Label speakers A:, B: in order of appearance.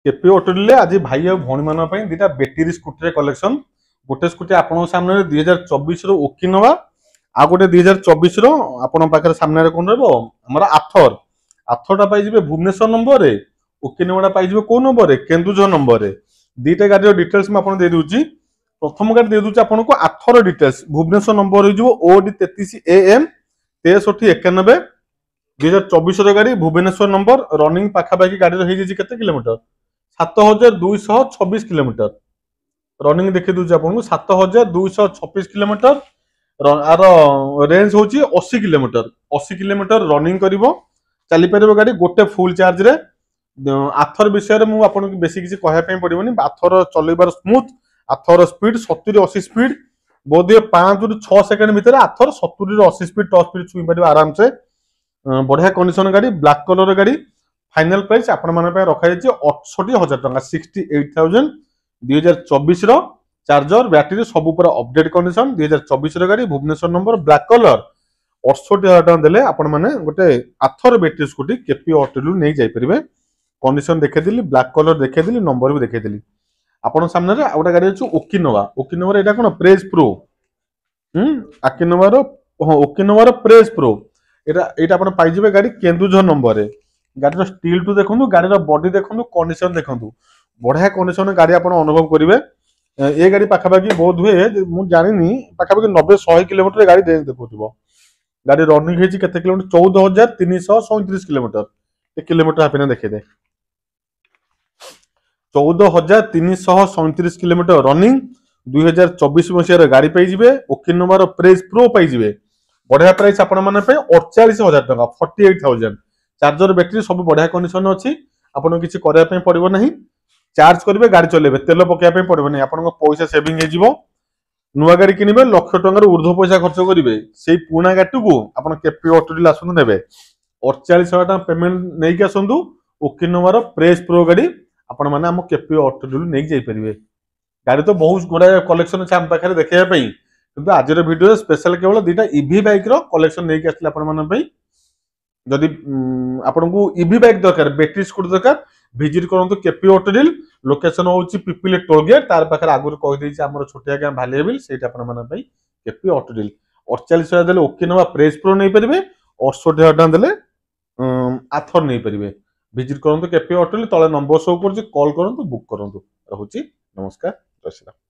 A: KP ऑटोले आज भाई और भौणी मान दुटा बैटेरी स्कूटी कलेक्शन गोटे स्कूटी आपण सामने 2024 ओकिनोवा आ गोटे 2024 पाखे सामने कौन रहा आथर आथरटा पाइबे भुवनेश्वर नंबर रे ओकिनोवाटा पाइबे कौ नंबर केन्दुझर नंबर रे दीटा गाड़ी डिटेल्स मुझे देदे प्रथम गाड़ी देदे आपको आथर डिटेल्स भुवनेश्वर नंबर हो ओडी 33 AM 6391 2024 गाड़ी भुवनेश्वर नंबर रनिंग पाखापाखि गाड़ी हो किलोमीटर 7226 किलोमीटर रनिंग देखी दूसरी आपको 7226 किलोमीटर आर रेंज हूँ 80 किलोमीटर 80 किलोमीटर रनिंग कर चली पार गाड़ी गोटे फुल चार्ज रे आथर विषय में आपको बेसी किसी कहवाई पड़ोनी आथर चलैबार स्मूथ आथर स्पीड 70-80 स्पीड बोध 5 ରୁ 6 सेकेंड भितर आथर 70-80 स्पीड टॉप स्पीड छुई पार आराम से बढ़िया कंडीशन गाड़ी ब्लैक कलर गाड़ी फाइनल प्राइस आपण माने रखा 68,000 टका 68,000 2024 चार्जर बैटेरी सब पूरा अपडेट कंडीशन 2024 गाड़ी भुवनेश्वर नंबर ब्लैक कलर 68,000 टका देले आपण माने गोटे आथर बैटेरी स्कूटी केपी ऑटोलू नहीं जाई परिबे कंडीशन देखेदिली ब्लैक कलर देखेदिली नंबर भी देखेदिली आपण सामने रे गोटे गाड़ी अछि ओकिनोवा एटा कोन प्रेज प्रो ओकिनोवा रो प्रेज प्रो एटा आपण पाई जिवे गाड़ी केन्दुझर नंबर रे गाड़ी स्टील टू देखो गाड़ी बॉडी देखो कंडीशन देखो बढ़िया कंडीशन गाड़ी आप अनुभव करेंगे ये गाड़ी पाखापाखि बहुत हुए मुझे जानी पाखापाखि 90-100 किलोमीटर गाड़ी रेंज देखो गाड़ी रनिंग होती किलोमीटर 14,337 किलोमीटर किलोमीटर हाफिना देखिए 14,337 किलोमीटर रनिंग 2024 मसीह गाड़ी पाइबे ओकिनोवा प्रेज प्रो पाइबे बढ़िया प्राइस आपण माने 48,000 टका 48,000 चार्जर बैटेरी सब बढ़िया कंडीशन अच्छी आपको किसी करने पड़ो ना चार्ज करेंगे गाड़ी चलेबे तेल पकाइबा पड़ो ना आप पैसा सेविंग हो नुआ गाड़ी किनबे लक्ष टकर ऊर्ध्व पैसा खर्च करेंगे से पुणा गाड़ी को आप केपी ऑटोल आसतु ने 48,000 टका पेमेंट नहीं आसतु ओकिनोवा प्रेस प्रो गाड़ी आपण मैंने आम केपी ऑटोल नहीं जापरेंगे गाड़ी तो बहुत गुड़ा कलेक्शन अच्छे आम पाखे देखा किंतु आज वीडियो स्पेशल केवल दुटा ईवी बाइक कलेक्शन नहीं आसते जदि आपको ईवी बाइक दरकार बैटेरी स्कूटी दरकार विजिट करूँ केपी ऑटोल लोकेशन हूँ पिपिली टोल गेट तार पाखे आगुरी कहीदे आम छोटिया गाँ भालीबिल से केपी ऑटोल 48,000 देले ओकिनोवा प्रेस प्रो नहीं पारे 68,000 टका देले आथर नहीं पारे विजिट करूँ केपी ऑटोल तले नंबर शो कर कॉल करूँ बुक करूँ रहुची नमस्कार जय श्री राम।